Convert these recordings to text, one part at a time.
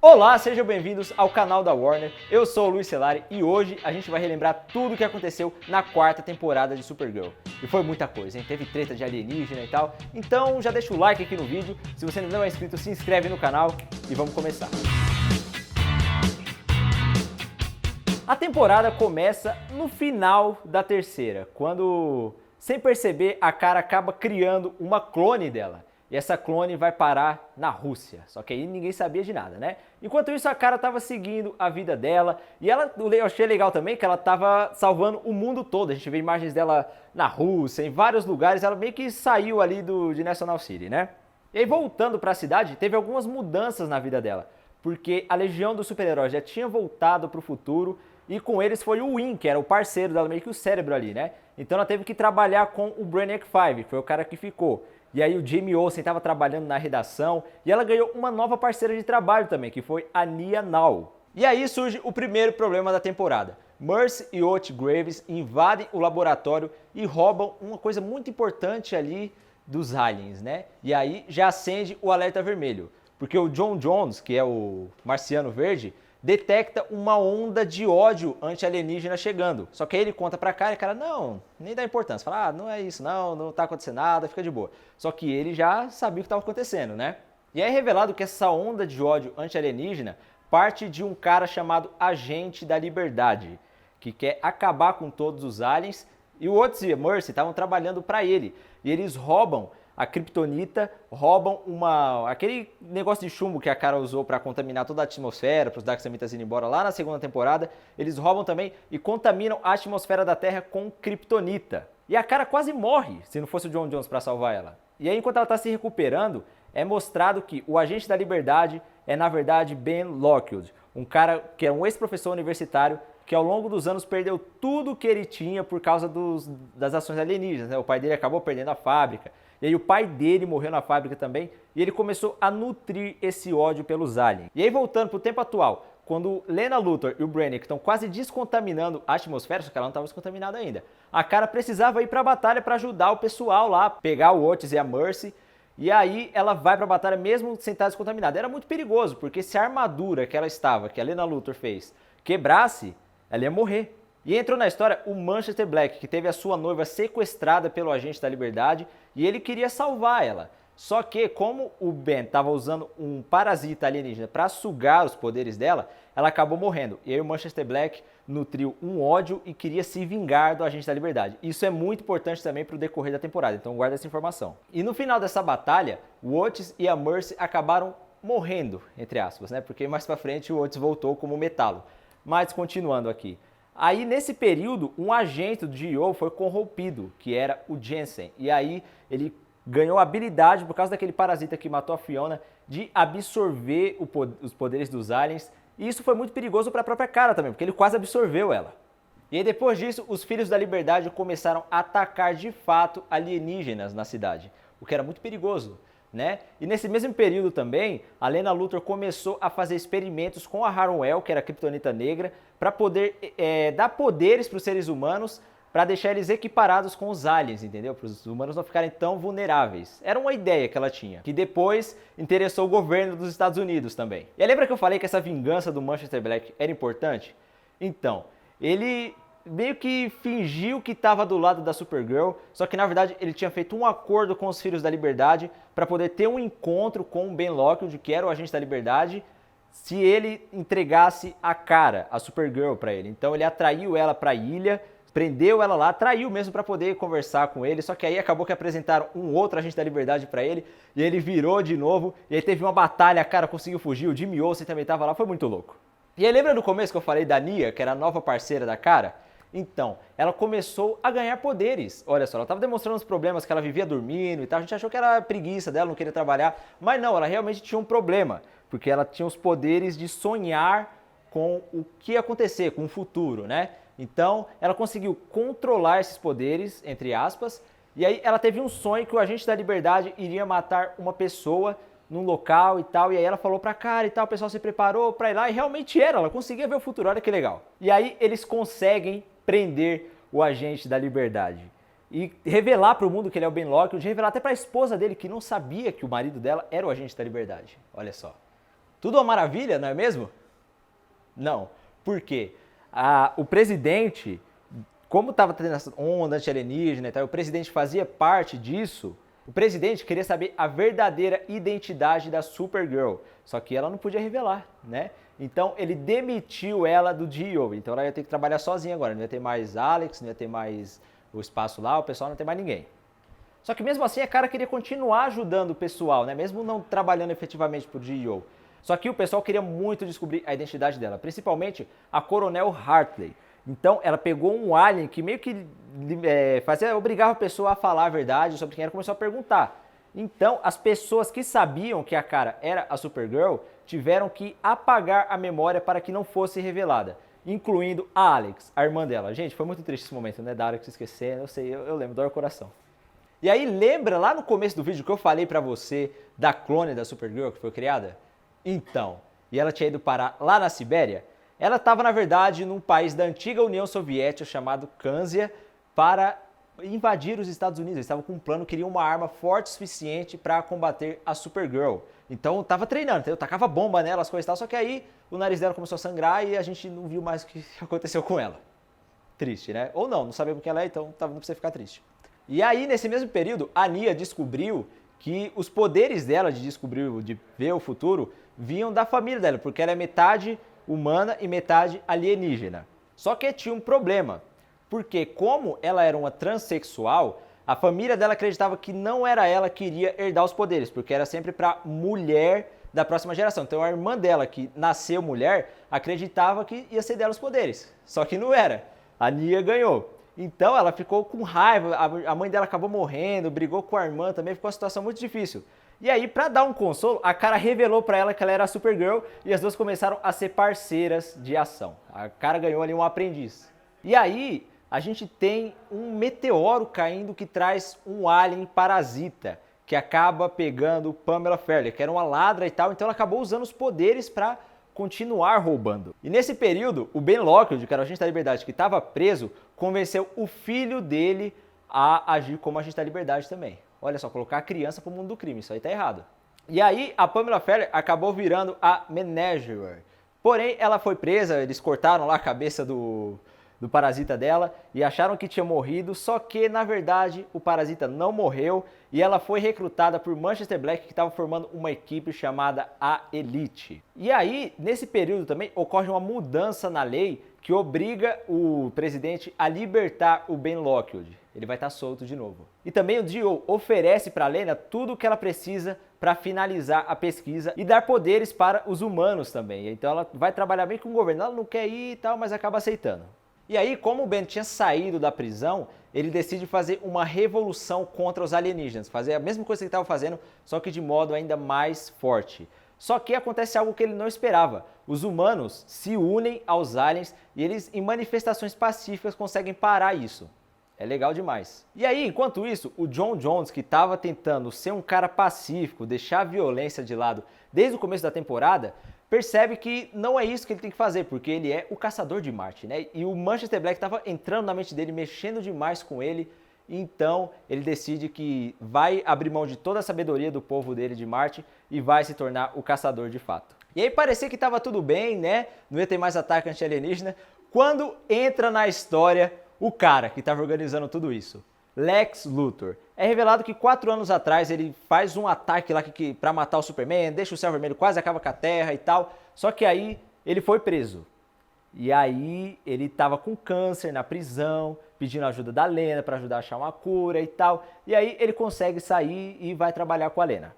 Olá, sejam bem-vindos ao canal da Warner. Eu sou o Luiz Celari e hoje a gente vai relembrar tudo o que aconteceu na quarta temporada de Supergirl. E foi muita coisa, hein? Teve treta de alienígena e tal. Então já deixa o like aqui no vídeo. Se você ainda não é inscrito, se inscreve no canal e vamos começar. A temporada começa no final da terceira, quando, sem perceber, a Kara acaba criando uma clone dela. E essa clone vai parar na Rússia, só que aí ninguém sabia de nada, né? Enquanto isso, a Kara estava seguindo a vida dela, e eu achei legal também que ela estava salvando o mundo todo. A gente vê imagens dela na Rússia, em vários lugares, ela meio que saiu ali de National City, né? E aí, voltando para a cidade, teve algumas mudanças na vida dela, porque a Legião dos Super-Heróis já tinha voltado para o futuro, e com eles foi o Winn, que era o parceiro dela, meio que o cérebro ali, né? Então ela teve que trabalhar com o Brainiac 5, que foi o cara que ficou. E aí o Jamie Olsen estava trabalhando na redação e ela ganhou uma nova parceira de trabalho também, que foi a Nia Nal. E aí surge o primeiro problema da temporada. Mercy e Otis Graves invadem o laboratório e roubam uma coisa muito importante ali dos aliens, né? E aí já acende o alerta vermelho, porque o John Jones, que é o Marciano Verde, detecta uma onda de ódio anti-alienígena chegando. Só que aí ele conta pra Kara e a Kara, não, nem dá importância. Fala, não é isso, não tá acontecendo nada, fica de boa. Só que ele já sabia o que estava acontecendo, né? E aí é revelado que essa onda de ódio anti-alienígena parte de um cara chamado Agente da Liberdade, que quer acabar com todos os aliens, e o Otis e a Mercy estavam trabalhando para ele. E eles roubam a Kryptonita, roubam aquele negócio de chumbo que a Kara usou para contaminar toda a atmosfera, para os Darksamitas irem embora lá na segunda temporada. Eles roubam também e contaminam a atmosfera da Terra com Kryptonita. E a Kara quase morre se não fosse o John Jones para salvar ela. E aí, enquanto ela está se recuperando, é mostrado que o Agente da Liberdade é, na verdade, Ben Lockwood, um cara que é um ex-professor universitário que ao longo dos anos perdeu tudo que ele tinha por causa das ações alienígenas, né? O pai dele acabou perdendo a fábrica. E aí o pai dele morreu na fábrica também, e ele começou a nutrir esse ódio pelos aliens. E aí, voltando para o tempo atual, quando Lena Luthor e o Brainiac estão quase descontaminando a atmosfera, só que ela não estava descontaminada ainda, a Kara precisava ir para a batalha para ajudar o pessoal lá, pegar o Otis e a Mercy, e aí ela vai para a batalha mesmo sem estar descontaminada. Era muito perigoso, porque se a armadura que ela estava, que a Lena Luthor fez, quebrasse, ela ia morrer. E entrou na história o Manchester Black, que teve a sua noiva sequestrada pelo Agente da Liberdade e ele queria salvar ela. Só que, como o Ben estava usando um parasita alienígena para sugar os poderes dela, ela acabou morrendo. E aí o Manchester Black nutriu um ódio e queria se vingar do Agente da Liberdade. Isso é muito importante também para o decorrer da temporada, então guarda essa informação. E no final dessa batalha, o Otis e a Mercy acabaram morrendo, entre aspas, né? Porque mais para frente o Otis voltou como metalo. Mas continuando aqui. Aí, nesse período, um agente do GEO foi corrompido, que era o Jensen. E aí, ele ganhou a habilidade, por causa daquele parasita que matou a Fiona, de absorver os poderes dos aliens. E isso foi muito perigoso para a própria Kara também, porque ele quase absorveu ela. E aí, depois disso, os Filhos da Liberdade começaram a atacar, de fato, alienígenas na cidade, o que era muito perigoso, né? E nesse mesmo período também, a Lena Luthor começou a fazer experimentos com a Harrow, que era a Kryptonita negra, para poder dar poderes para os seres humanos, para deixar eles equiparados com os aliens, entendeu? Para os humanos não ficarem tão vulneráveis. Era uma ideia que ela tinha, que depois interessou o governo dos Estados Unidos também. E lembra que eu falei que essa vingança do Manchester Black era importante? Então, ele meio que fingiu que estava do lado da Supergirl, só que na verdade ele tinha feito um acordo com os Filhos da Liberdade para poder ter um encontro com o Ben Lockwood, que era o Agente da Liberdade, se ele entregasse a Kara, a Supergirl, para ele. Então ele atraiu ela para a ilha, prendeu ela lá, traiu mesmo para poder conversar com ele, só que aí acabou que apresentaram um outro Agente da Liberdade para ele, e ele virou de novo, e aí teve uma batalha, a Kara conseguiu fugir, o Jimmy Olsen também estava lá, foi muito louco. E aí lembra no começo que eu falei da Nia, que era a nova parceira da Kara? Então, ela começou a ganhar poderes. Olha só, ela estava demonstrando os problemas que ela vivia dormindo e tal. A gente achou que era preguiça dela, não queria trabalhar. Mas não, ela realmente tinha um problema. Porque ela tinha os poderes de sonhar com o que ia acontecer, com o futuro, né? Então, ela conseguiu controlar esses poderes, entre aspas. E aí, ela teve um sonho que o Agente da Liberdade iria matar uma pessoa num local e tal, e aí ela falou pra Kara e tal, o pessoal se preparou pra ir lá, e realmente ela conseguia ver o futuro, olha que legal. E aí eles conseguem prender o Agente da Liberdade e revelar para o mundo que ele é o Ben Lockwood, revelar até para a esposa dele, que não sabia que o marido dela era o Agente da Liberdade, olha só. Tudo uma maravilha, não é mesmo? Não. Por quê? O presidente, como estava tendo essa onda anti-alienígena e tal, o presidente fazia parte disso. O presidente queria saber a verdadeira identidade da Supergirl, só que ela não podia revelar, né? Então ele demitiu ela do DIO, então ela ia ter que trabalhar sozinha agora, não ia ter mais Alex, não ia ter mais o espaço lá, o pessoal não tem mais ninguém. Só que mesmo assim a cara queria continuar ajudando o pessoal, né? Mesmo não trabalhando efetivamente pro DIO. Só que o pessoal queria muito descobrir a identidade dela, principalmente a Coronel Hartley. Então ela pegou um alien que meio que obrigava a pessoa a falar a verdade sobre quem era, começou a perguntar. Então as pessoas que sabiam que a cara era a Supergirl tiveram que apagar a memória para que não fosse revelada, incluindo a Alex, a irmã dela. Gente, foi muito triste esse momento, né, da Alex esquecendo, eu sei, eu lembro, dói o coração. E aí lembra lá no começo do vídeo que eu falei pra você da clone da Supergirl que foi criada? Então, e ela tinha ido parar lá na Sibéria? Ela estava, na verdade, num país da antiga União Soviética chamado Kânzia para invadir os Estados Unidos. Eles estavam com um plano, queriam uma arma forte o suficiente para combater a Supergirl. Então, estava treinando, entendeu? Tacava bomba nela, as coisas e tal, só que aí o nariz dela começou a sangrar e a gente não viu mais o que aconteceu com ela. Triste, né? Ou não sabemos quem ela é, então não precisa ficar triste. E aí, nesse mesmo período, a Nia descobriu que os poderes dela de descobrir, de ver o futuro, vinham da família dela, porque ela é metade humana e metade alienígena. Só que tinha um problema, porque como ela era uma transexual, a família dela acreditava que não era ela que iria herdar os poderes, porque era sempre para mulher da próxima geração. Então a irmã dela, que nasceu mulher, acreditava que ia ser dela os poderes, só que não era. A Nia ganhou. Então ela ficou com raiva, a mãe dela acabou morrendo, brigou com a irmã também, ficou uma situação muito difícil. E aí, pra dar um consolo, a cara revelou pra ela que ela era a Supergirl e as duas começaram a ser parceiras de ação. A cara ganhou ali um aprendiz. E aí, a gente tem um meteoro caindo que traz um alien parasita, que acaba pegando Pamela Fairley, que era uma ladra e tal, então ela acabou usando os poderes pra continuar roubando. E nesse período, o Ben Lockwood, que era o agente da liberdade que estava preso, convenceu o filho dele a agir como agente da liberdade também. Olha só, colocar a criança pro mundo do crime, isso aí tá errado. E aí a Pamela Fairley acabou virando a Menagerie. Porém, ela foi presa, eles cortaram lá a cabeça do parasita dela e acharam que tinha morrido, só que na verdade o parasita não morreu e ela foi recrutada por Manchester Black, que estava formando uma equipe chamada a Elite. E aí, nesse período também, ocorre uma mudança na lei que obriga o presidente a libertar o Ben Lockwood. Ele vai estar solto de novo. E também o Dio oferece para a Lena tudo o que ela precisa para finalizar a pesquisa e dar poderes para os humanos também. Então ela vai trabalhar bem com o governo. Ela não quer ir e tal, mas acaba aceitando. E aí, como o Ben tinha saído da prisão, ele decide fazer uma revolução contra os alienígenas. Fazer a mesma coisa que ele estava fazendo, só que de modo ainda mais forte. Só que acontece algo que ele não esperava. Os humanos se unem aos aliens e eles, em manifestações pacíficas, conseguem parar isso. É legal demais. E aí, enquanto isso, o John Jones, que estava tentando ser um cara pacífico, deixar a violência de lado desde o começo da temporada, percebe que não é isso que ele tem que fazer, porque ele é o caçador de Marte, né? E o Manchester Black estava entrando na mente dele, mexendo demais com ele, então ele decide que vai abrir mão de toda a sabedoria do povo dele de Marte e vai se tornar o caçador de fato. E aí parecia que estava tudo bem, né? Não ia ter mais ataque anti-alienígena, quando entra na história o cara que estava organizando tudo isso, Lex Luthor. É revelado que 4 anos atrás ele faz um ataque lá para matar o Superman, deixa o Céu Vermelho, quase acaba com a Terra e tal, só que aí ele foi preso. E aí ele estava com câncer na prisão, pedindo ajuda da Lena para ajudar a achar uma cura e tal, e aí ele consegue sair e vai trabalhar com a Lena.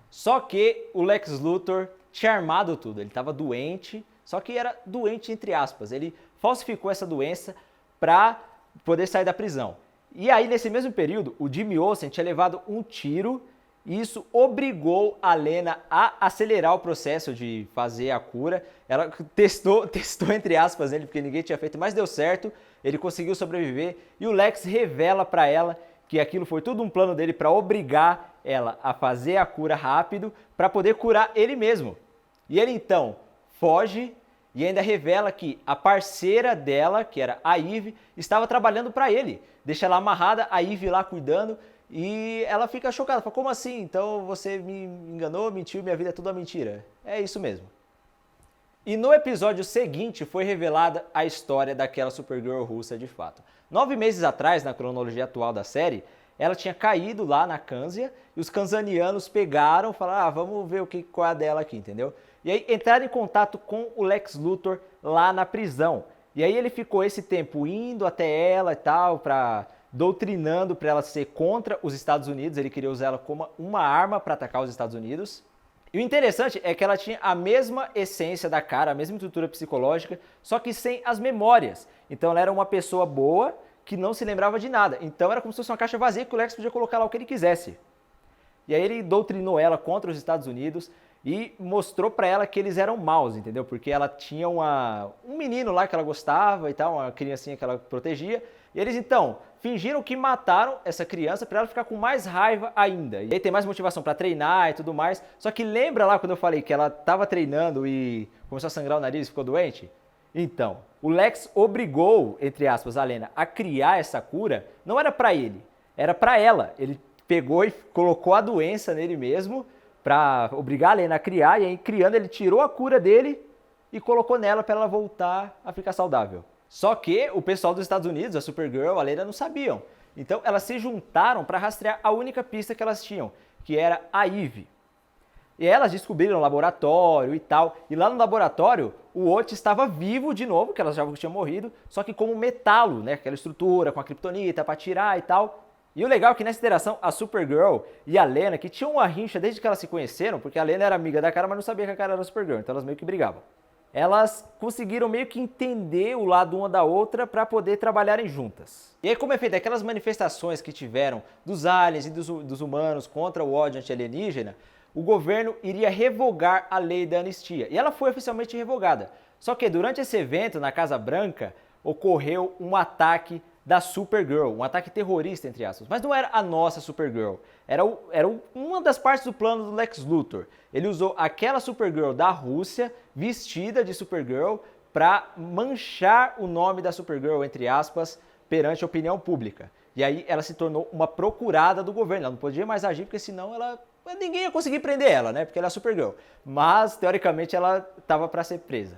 Só que o Lex Luthor tinha armado tudo, ele estava doente, só que era doente entre aspas, ele falsificou essa doença para poder sair da prisão. E aí, nesse mesmo período, o Jimmy Olsen tinha levado um tiro e isso obrigou a Lena a acelerar o processo de fazer a cura. Ela testou entre aspas nele, porque ninguém tinha feito, mas deu certo, ele conseguiu sobreviver e o Lex revela para ela que aquilo foi tudo um plano dele para obrigar ela a fazer a cura rápido para poder curar ele mesmo. E ele então foge e ainda revela que a parceira dela, que era a Eve, estava trabalhando para ele. Deixa ela amarrada, a Eve lá cuidando, E ela fica chocada, fala, como assim? Então você me enganou, mentiu, minha vida é tudo uma mentira. É isso mesmo. E no episódio seguinte foi revelada a história daquela Supergirl russa de fato. 9 meses atrás, na cronologia atual da série, ela tinha caído lá na Kânsia e os kanzanianos pegaram e falaram, vamos ver qual é a dela aqui, entendeu? E aí entraram em contato com o Lex Luthor lá na prisão. E aí ele ficou esse tempo indo até ela e tal, doutrinando para ela ser contra os Estados Unidos, ele queria usar ela como uma arma para atacar os Estados Unidos. E o interessante é que ela tinha a mesma essência da cara, a mesma estrutura psicológica, só que sem as memórias. Então ela era uma pessoa boa que não se lembrava de nada. Então era como se fosse uma caixa vazia que o Lex podia colocar lá o que ele quisesse. E aí ele doutrinou ela contra os Estados Unidos e mostrou pra ela que eles eram maus, entendeu? Porque ela tinha um menino lá que ela gostava e tal, uma criancinha que ela protegia. E eles então fingiram que mataram essa criança pra ela ficar com mais raiva ainda. E aí tem mais motivação pra treinar e tudo mais. Só que lembra lá quando eu falei que ela tava treinando e começou a sangrar o nariz e ficou doente? Então, o Lex obrigou, entre aspas, a Lena a criar essa cura, não era pra ele, era pra ela. Ele pegou e colocou a doença nele mesmo pra obrigar a Lena a criar, e aí criando ele tirou a cura dele e colocou nela pra ela voltar a ficar saudável. Só que o pessoal dos Estados Unidos, a Supergirl, a Lena, não sabiam. Então elas se juntaram para rastrear a única pista que elas tinham, que era a Eve. E elas descobriram no laboratório e tal. E lá no laboratório, o Ot estava vivo de novo, que elas achavam que tinha morrido, só que como metalo, né? Aquela estrutura com a kryptonita para tirar e tal. E o legal é que nessa interação, a Supergirl e a Lena, que tinham uma rincha desde que elas se conheceram, porque a Lena era amiga da cara, mas não sabia que a cara era a Supergirl, então elas meio que brigavam. Elas conseguiram meio que entender o lado uma da outra para poder trabalharem juntas. E aí, como é feito aquelas manifestações que tiveram dos aliens e dos humanos contra o ódio anti-alienígena, o governo iria revogar a lei da anistia. E ela foi oficialmente revogada. Só que durante esse evento, na Casa Branca, ocorreu um ataque da Supergirl, um ataque terrorista, entre aspas. Mas não era a nossa Supergirl, era uma das partes do plano do Lex Luthor. Ele usou aquela Supergirl da Rússia, vestida de Supergirl, para manchar o nome da Supergirl, entre aspas, perante a opinião pública. E aí ela se tornou uma procurada do governo, ela não podia mais agir, porque senão ninguém ia conseguir prender ela, né? Porque ela é Supergirl. Mas, teoricamente, ela estava para ser presa.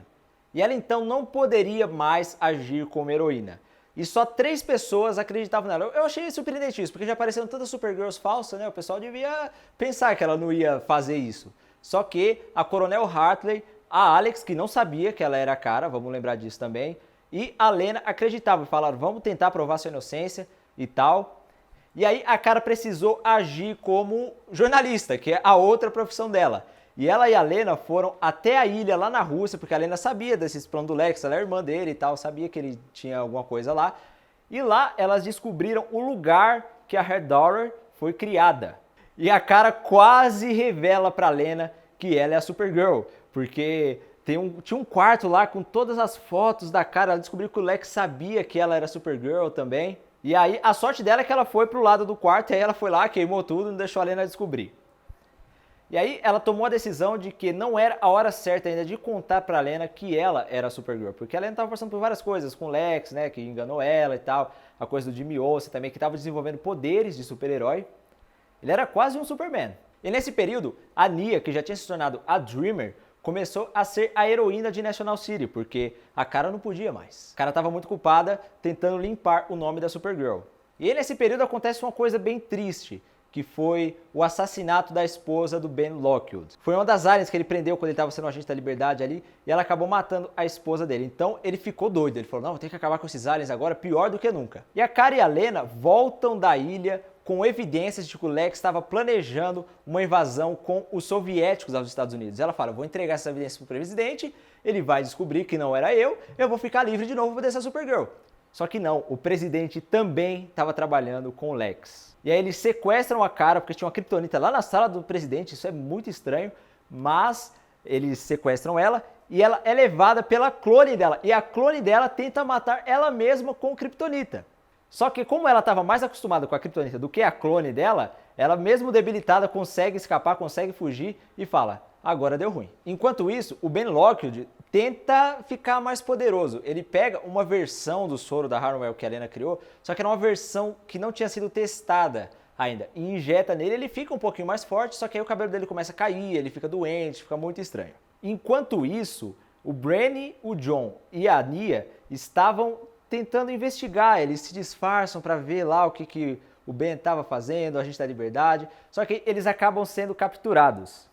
E ela então não poderia mais agir como heroína. E só 3 pessoas acreditavam nela. Eu achei surpreendente isso, porque já apareceram tantas Supergirls falsas, né? O pessoal devia pensar que ela não ia fazer isso. Só que a Coronel Hartley, a Alex, que não sabia que ela era a cara, vamos lembrar disso também, e a Lena acreditavam, falaram, vamos tentar provar sua inocência e tal. E aí a cara precisou agir como jornalista, que é a outra profissão dela. E ela e a Lena foram até a ilha lá na Rússia, porque a Lena sabia desses planos do Lex, ela é irmã dele e tal, sabia que ele tinha alguma coisa lá. E lá elas descobriram o lugar que a Her Daughter foi criada. E a cara quase revela pra Lena que ela é a Supergirl, porque tinha um quarto lá com todas as fotos da cara, ela descobriu que o Lex sabia que ela era Supergirl também. E aí a sorte dela é que ela foi pro lado do quarto, e aí ela foi lá, queimou tudo e não deixou a Lena descobrir. E aí ela tomou a decisão de que não era a hora certa ainda de contar pra Lena que ela era a Supergirl, porque a Lena estava passando por várias coisas, com o Lex, né, que enganou ela e tal, a coisa do Jimmy Olsen também, que estava desenvolvendo poderes de super-herói. Ele era quase um Superman. E nesse período, a Nia, que já tinha se tornado a Dreamer, começou a ser a heroína de National City, porque a cara não podia mais. A cara estava muito culpada, tentando limpar o nome da Supergirl. E aí, nesse período acontece uma coisa bem triste, que foi o assassinato da esposa do Ben Lockwood. Foi uma das aliens que ele prendeu quando ele estava sendo um agente da liberdade ali, e ela acabou matando a esposa dele. Então ele ficou doido, ele falou, não, tem que acabar com esses aliens agora, pior do que nunca. E a Kara e a Lena voltam da ilha com evidências de que o Lex estava planejando uma invasão com os soviéticos aos Estados Unidos. Ela fala, vou entregar essa evidência para o presidente, ele vai descobrir que não era eu vou ficar livre de novo para poder ser Supergirl. Só que não, o presidente também estava trabalhando com o Lex. E aí eles sequestram a Kara, porque tinha uma kryptonita lá na sala do presidente, isso é muito estranho, mas eles sequestram ela e ela é levada pela clone dela. E a clone dela tenta matar ela mesma com kryptonita. Só que como ela estava mais acostumada com a kryptonita do que a clone dela, ela mesmo debilitada consegue escapar, consegue fugir e fala, agora deu ruim. Enquanto isso, o Ben Lockwood tenta ficar mais poderoso. Ele pega uma versão do soro da Harnwell que a Lena criou, só que era uma versão que não tinha sido testada ainda e injeta nele, ele fica um pouquinho mais forte, só que aí o cabelo dele começa a cair, ele fica doente, fica muito estranho. Enquanto isso, o Branny, o Jon e a Nia estavam tentando investigar, eles se disfarçam para ver lá o que o Ben estava fazendo, o Agente da Liberdade, só que eles acabam sendo capturados.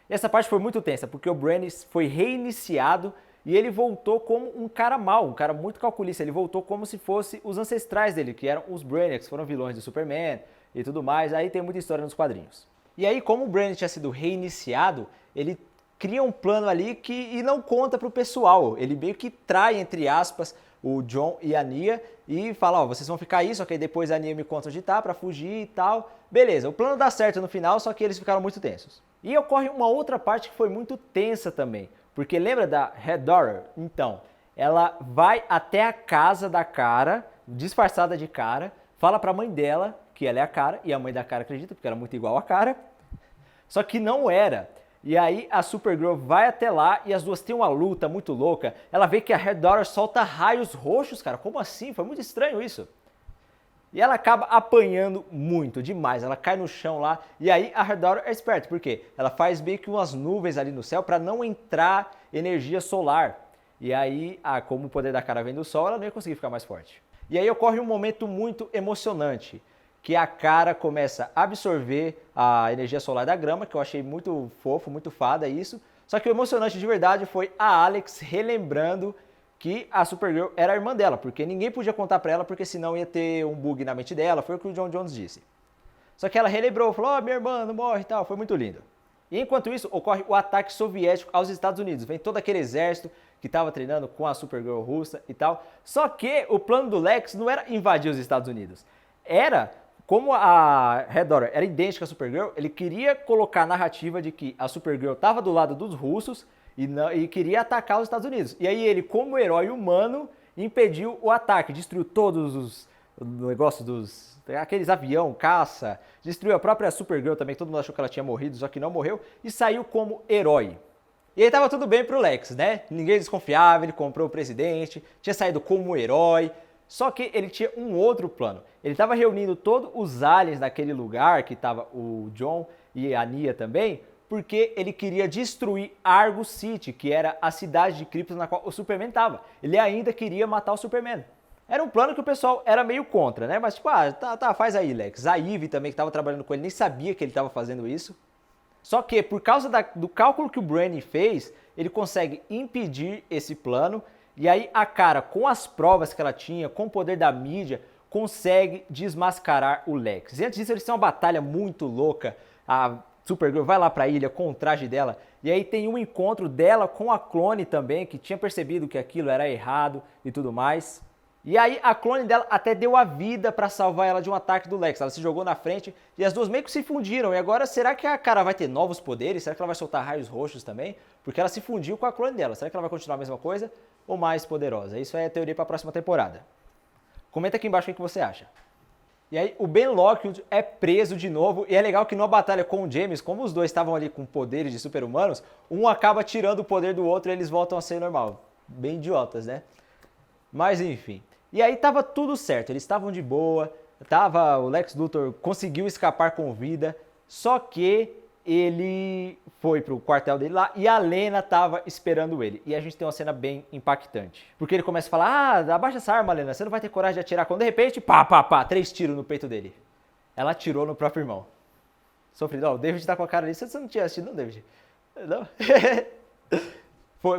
E essa parte foi muito tensa, porque o Branny foi reiniciado e ele voltou como um cara mau, um cara muito calculista, ele voltou como se fosse os ancestrais dele, que eram os Brainiacs, que foram vilões do Superman e tudo mais, aí tem muita história nos quadrinhos. E aí, como o Branny tinha sido reiniciado, ele cria um plano ali e não conta pro pessoal, ele meio que trai, entre aspas, o Jon e a Nia e fala, ó, vocês vão ficar aí, só que aí depois a Nia me conta onde tá pra fugir e tal. Beleza, o plano dá certo no final, só que eles ficaram muito tensos. E ocorre uma outra parte que foi muito tensa também, porque lembra da Red Daughter? Então, ela vai até a casa da Kara, disfarçada de Kara, fala pra mãe dela que ela é a Kara, e a mãe da Kara acredita, porque ela é muito igual a Kara, só que não era. E aí a Supergirl vai até lá e as duas têm uma luta muito louca. Ela vê que a Red Daughter solta raios roxos, cara. Como assim? Foi muito estranho isso. E ela acaba apanhando muito, demais. Ela cai no chão lá. E aí a Red Daughter é esperta. Por quê? Ela faz meio que umas nuvens ali no céu para não entrar energia solar. E aí, como o poder da Kara vem do sol, ela não ia conseguir ficar mais forte. E aí ocorre um momento muito emocionante, que a Kara começa a absorver a energia solar da grama, que eu achei muito fofo, muito fada isso. Só que o emocionante de verdade foi a Alex relembrando que a Supergirl era a irmã dela, porque ninguém podia contar pra ela, porque senão ia ter um bug na mente dela, foi o que o Jon Jones disse. Só que ela relembrou, falou, ó, minha irmã não morre e tal, foi muito lindo. E enquanto isso, ocorre o ataque soviético aos Estados Unidos, vem todo aquele exército que estava treinando com a Supergirl russa e tal. Só que o plano do Lex não era invadir os Estados Unidos, era... Como a Red Daughter era idêntica à Supergirl, ele queria colocar a narrativa de que a Supergirl estava do lado dos russos e queria atacar os Estados Unidos. E aí ele, como herói humano, impediu o ataque, destruiu todos os negócios aqueles avião, caça, destruiu a própria Supergirl também, todo mundo achou que ela tinha morrido, só que não morreu, e saiu como herói. E aí tava tudo bem pro Lex, né? Ninguém desconfiava, ele comprou o presidente, tinha saído como herói. Só que ele tinha um outro plano. Ele estava reunindo todos os aliens naquele lugar, que estava o Jon e a Nia também, porque ele queria destruir Argo City, que era a cidade de Krypton na qual o Superman estava. Ele ainda queria matar o Superman. Era um plano que o pessoal era meio contra, né? Mas tipo, tá, faz aí, Lex. A Eve também, que estava trabalhando com ele, nem sabia que ele estava fazendo isso. Só que, por causa do cálculo que o Branny fez, ele consegue impedir esse plano. E aí a Kara, com as provas que ela tinha, com o poder da mídia, consegue desmascarar o Lex. E antes disso, eles têm uma batalha muito louca. A Supergirl vai lá pra ilha com o traje dela, e aí tem um encontro dela com a clone também, que tinha percebido que aquilo era errado e tudo mais. E aí a clone dela até deu a vida pra salvar ela de um ataque do Lex. Ela se jogou na frente e as duas meio que se fundiram. E agora, será que a Kara vai ter novos poderes? Será que ela vai soltar raios roxos também? Porque ela se fundiu com a clone dela. Será que ela vai continuar a mesma coisa ou mais poderosa? Isso é a teoria para a próxima temporada. Comenta aqui embaixo o que você acha. E aí o Ben Lockwood é preso de novo. E é legal que numa batalha com o James, como os dois estavam ali com poderes de super-humanos, um acaba tirando o poder do outro e eles voltam a ser normal. Bem idiotas, né? Mas enfim. E aí tava tudo certo, eles estavam de boa, o Lex Luthor conseguiu escapar com vida, só que ele foi pro quartel dele lá e a Lena tava esperando ele. E a gente tem uma cena bem impactante. Porque ele começa a falar, abaixa essa arma, Lena, você não vai ter coragem de atirar. Quando de repente, 3 tiros no peito dele. Ela atirou no próprio irmão. Sofrido, ó, o David tá com a cara ali, você não tinha assistido não, David? Não?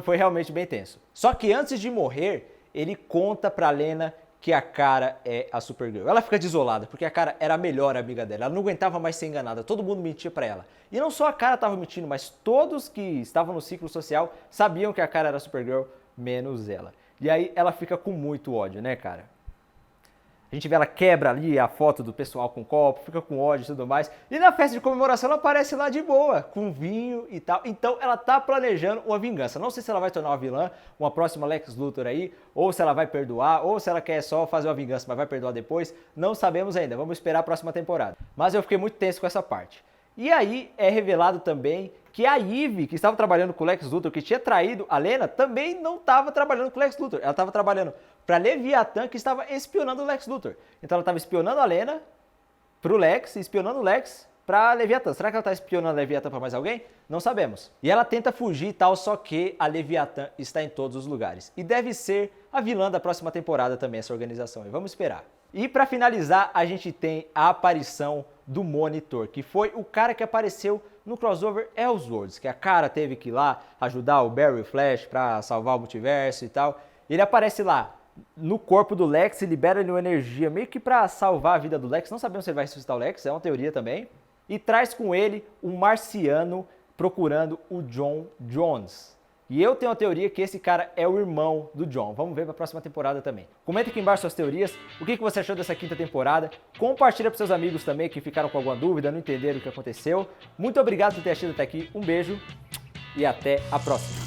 Foi realmente bem tenso. Só que antes de morrer, ele conta pra Lena que a Kara é a Supergirl. Ela fica desolada, porque a Kara era a melhor amiga dela. Ela não aguentava mais ser enganada, todo mundo mentia pra ela. E não só a Kara estava mentindo, mas todos que estavam no ciclo social sabiam que a Kara era a Supergirl, menos ela. E aí ela fica com muito ódio, né, cara? A gente vê ela quebra ali a foto do pessoal com copo, fica com ódio e tudo mais. E na festa de comemoração ela aparece lá de boa, com vinho e tal. Então ela tá planejando uma vingança. Não sei se ela vai tornar uma vilã, uma próxima Lex Luthor aí, ou se ela vai perdoar, ou se ela quer só fazer uma vingança, mas vai perdoar depois. Não sabemos ainda, vamos esperar a próxima temporada. Mas eu fiquei muito tenso com essa parte. E aí é revelado também que a Eve, que estava trabalhando com o Lex Luthor, que tinha traído a Lena, também não estava trabalhando com o Lex Luthor. Ela estava trabalhando para Leviatã, que estava espionando o Lex Luthor. Então ela estava espionando a Lena pro Lex, espionando o Lex pra Leviatã. Será que ela tá espionando a Leviatã pra mais alguém? Não sabemos. E ela tenta fugir e tal, só que a Leviatã está em todos os lugares. E deve ser a vilã da próxima temporada também, essa organização. E vamos esperar. E pra finalizar, a gente tem a aparição do Monitor, que foi o cara que apareceu no crossover Elseworlds, que a cara teve que ir lá ajudar o Barry e o Flash pra salvar o multiverso e tal. Ele aparece lá no corpo do Lex e libera-lhe uma energia meio que pra salvar a vida do Lex. Não sabemos se ele vai ressuscitar o Lex, é uma teoria também. E traz com ele um marciano procurando o John Jones. E eu tenho a teoria que esse cara é o irmão do John. Vamos ver para a próxima temporada também. Comenta aqui embaixo suas teorias, o que você achou dessa quinta temporada. Compartilha para seus amigos também que ficaram com alguma dúvida, não entenderam o que aconteceu. Muito obrigado por ter assistido até aqui. Um beijo e até a próxima.